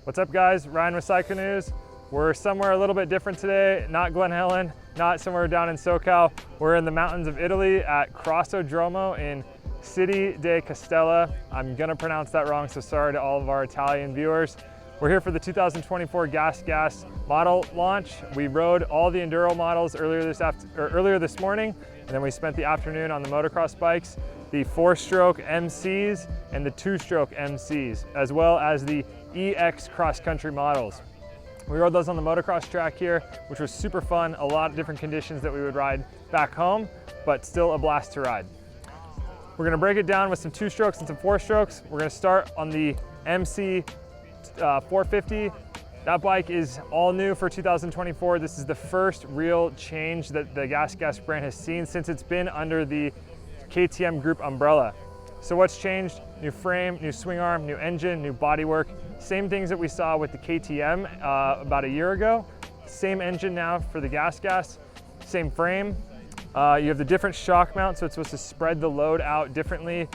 What's up guys, Ryan with Cycle News. We're somewhere a little bit different today, not Glen Helen, not somewhere down in SoCal. We're in the mountains of Italy at Crossodromo in City de Castella. I'm gonna pronounce that wrong, so sorry to all of our Italian viewers. We're here for the 2024 GasGas model launch. We rode all the enduro models earlier this morning, and then we spent the afternoon on the motocross bikes, the 4-stroke MCs and the 2-stroke MCs, as well as the EX cross-country models. We rode those on the motocross track here, which was super fun. A lot of different conditions that we would ride back home, but still a blast to ride. We're gonna break it down with some 2-strokes and some 4-strokes. We're gonna start on the MC 450. That bike is all new for 2024. This is the first real change that the GasGas brand has seen since it's been under the KTM group umbrella. So what's changed? New frame, new swing arm, new engine, new bodywork. Same things that we saw with the KTM about a year ago. Same engine now for the GasGas, same frame. You have the different shock mount, so it's supposed to spread the load out differently.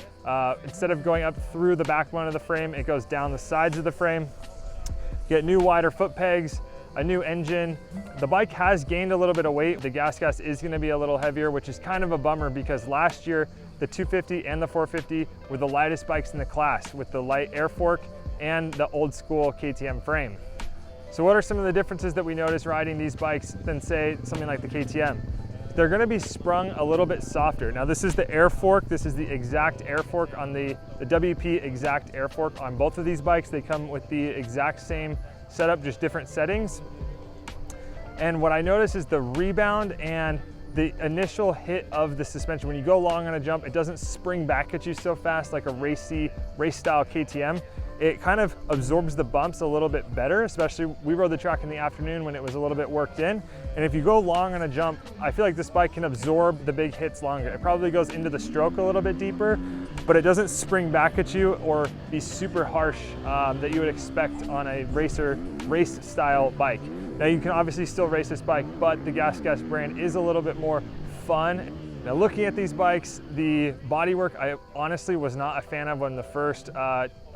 Instead of going up through the backbone of the frame, it goes down the sides of the frame. Get new wider foot pegs, a new engine. The bike has gained a little bit of weight. The GasGas is gonna be a little heavier, which is kind of a bummer because last year, the 250 and the 450 were the lightest bikes in the class with the light air fork and the old school KTM frame. So what are some of the differences that we notice riding these bikes than say something like the KTM? They're gonna be sprung a little bit softer. Now this is the air fork. This is the exact air fork on the WP exact air fork on both of these bikes. They come with the exact same setup, just different settings. And what I notice is the rebound and the initial hit of the suspension. When you go long on a jump, it doesn't spring back at you so fast like a race style KTM. It kind of absorbs the bumps a little bit better, especially we rode the track in the afternoon when it was a little bit worked in. And if you go long on a jump, I feel like this bike can absorb the big hits longer. It probably goes into the stroke a little bit deeper, but it doesn't spring back at you or be super harsh that you would expect on a race style bike. Now you can obviously still race this bike, but the GasGas brand is a little bit more fun. Now looking at these bikes, the bodywork I honestly was not a fan of when the first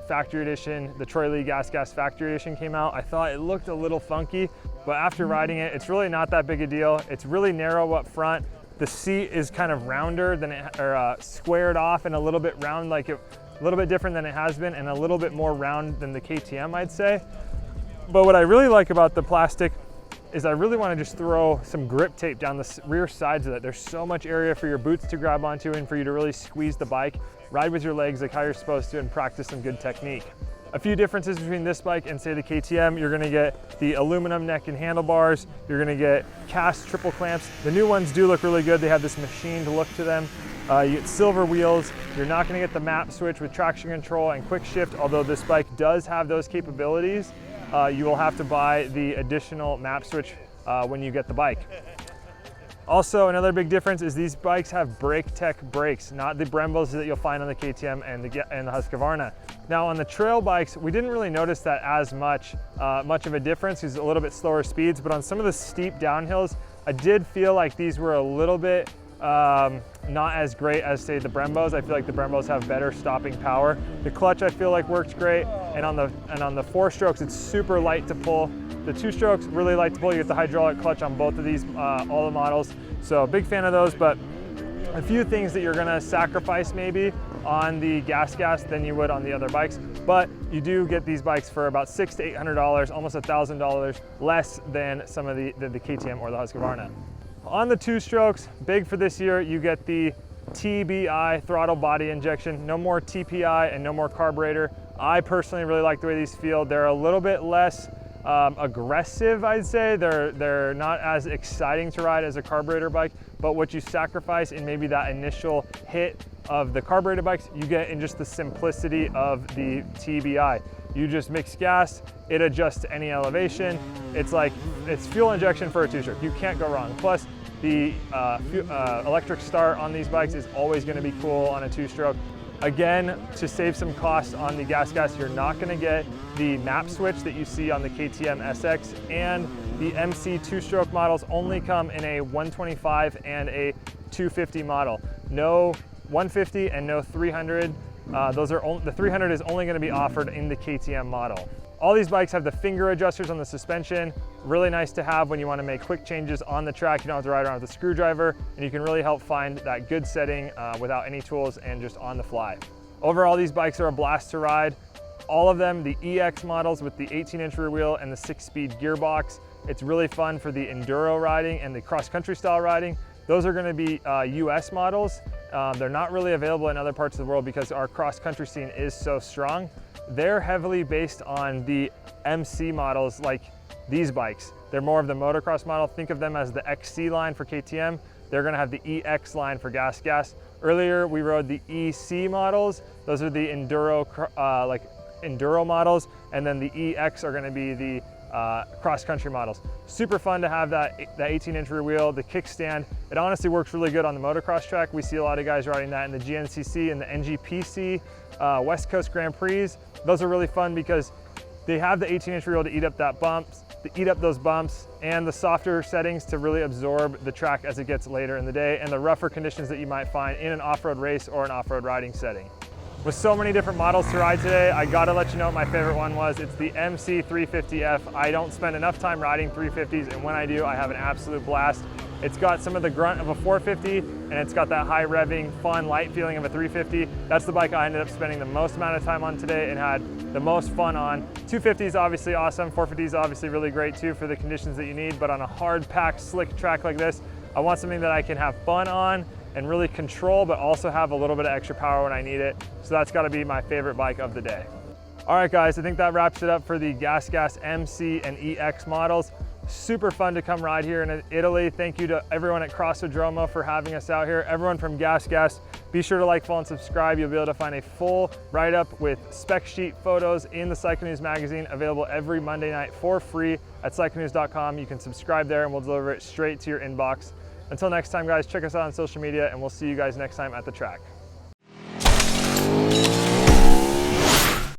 factory edition, the Troy Lee GasGas factory edition came out. I thought it looked a little funky, but after riding it, it's really not that big a deal. It's really narrow up front. The seat is kind of rounder than squared off and a little bit round, a little bit different than it has been and a little bit more round than the KTM, I'd say. But what I really like about the plastic is I really want to just throw some grip tape down the rear sides of it. There's so much area for your boots to grab onto and for you to really squeeze the bike, ride with your legs like how you're supposed to, and practice some good technique. A few differences between this bike and say the KTM, you're gonna get the aluminum neck and handlebars, you're gonna get cast triple clamps. The new ones do look really good. They have this machined look to them. You get silver wheels. You're not gonna get the map switch with traction control and quick shift, although this bike does have those capabilities. You will have to buy the additional map switch when you get the bike. Also, another big difference is these bikes have Brake Tech brakes, not the Brembos that you'll find on the KTM and the Husqvarna. Now on the trail bikes, we didn't really notice that as much of a difference. It's a little bit slower speeds, but on some of the steep downhills, I did feel like these were a little bit not as great as say the Brembos. I feel like the Brembos have better stopping power. The clutch I feel like works great, and on the 4-strokes it's super light to pull. The 2-strokes really light to pull. You get the hydraulic clutch on both of these, all the models. So big fan of those, but a few things that you're gonna sacrifice maybe on the GasGas than you would on the other bikes, but you do get these bikes for about $600 to $800, almost $1,000 less than some of the KTM or the Husqvarna. On the 2-strokes, big for this year, you get the TBI throttle body injection. No more TPI and no more carburetor. I personally really like the way these feel. They're a little bit less aggressive, I'd say. They're not as exciting to ride as a carburetor bike, but what you sacrifice in maybe that initial hit of the carburetor bikes, you get in just the simplicity of the TBI. You just mix gas, it adjusts to any elevation. It's fuel injection for a 2-stroke. You can't go wrong. Plus, the electric start on these bikes is always going to be cool on a 2-stroke. Again, to save some cost on the GasGas, you're not going to get the map switch that you see on the KTM SX, and the MC 2-stroke models only come in a 125 and a 250 model. No 150 and no 300. The 300 is only going to be offered in the KTM model. All these bikes have the finger adjusters on the suspension. Really nice to have when you want to make quick changes on the track. You don't have to ride around with a screwdriver, and you can really help find that good setting without any tools and just on the fly. Overall, these bikes are a blast to ride. All of them, the EX models with the 18-inch rear wheel and the 6-speed gearbox. It's really fun for the enduro riding and the cross-country style riding. Those are going to be US models. They're not really available in other parts of the world because our cross-country scene is so strong. They're heavily based on the MC models like these bikes. They're more of the motocross model. Think of them as the XC line for KTM. They're gonna have the EX line for GasGas. Earlier, we rode the EC models. Those are the enduro, enduro models. And then the EX are gonna be the cross-country models. Super fun to have that 18-inch rear wheel, the kickstand. It honestly works really good on the motocross track. We see a lot of guys riding that in the GNCC and the NGPC, West Coast Grand Prix. Those are really fun because they have the 18-inch rear wheel to eat up those bumps, and the softer settings to really absorb the track as it gets later in the day, and the rougher conditions that you might find in an off-road race or an off-road riding setting. With so many different models to ride today, I gotta let you know what my favorite one was. It's the MC 350F. I don't spend enough time riding 350s, and when I do, I have an absolute blast. It's got some of the grunt of a 450, and it's got that high revving, fun, light feeling of a 350. That's the bike I ended up spending the most amount of time on today and had the most fun on. 250 is obviously awesome. 450 is obviously really great too for the conditions that you need, but on a hard packed, slick track like this, I want something that I can have fun on and really control, but also have a little bit of extra power when I need it. So that's gotta be my favorite bike of the day. All right guys, I think that wraps it up for the GasGas MC and EX models. Super fun to come ride here in Italy. Thank you to everyone at Crossodromo for having us out here. Everyone from GasGas, be sure to like, follow, and subscribe. You'll be able to find a full write-up with spec sheet photos in the Cycle News magazine, available every Monday night for free at cyclenews.com. You can subscribe there and we'll deliver it straight to your inbox. Until next time guys, check us out on social media and we'll see you guys next time at the track.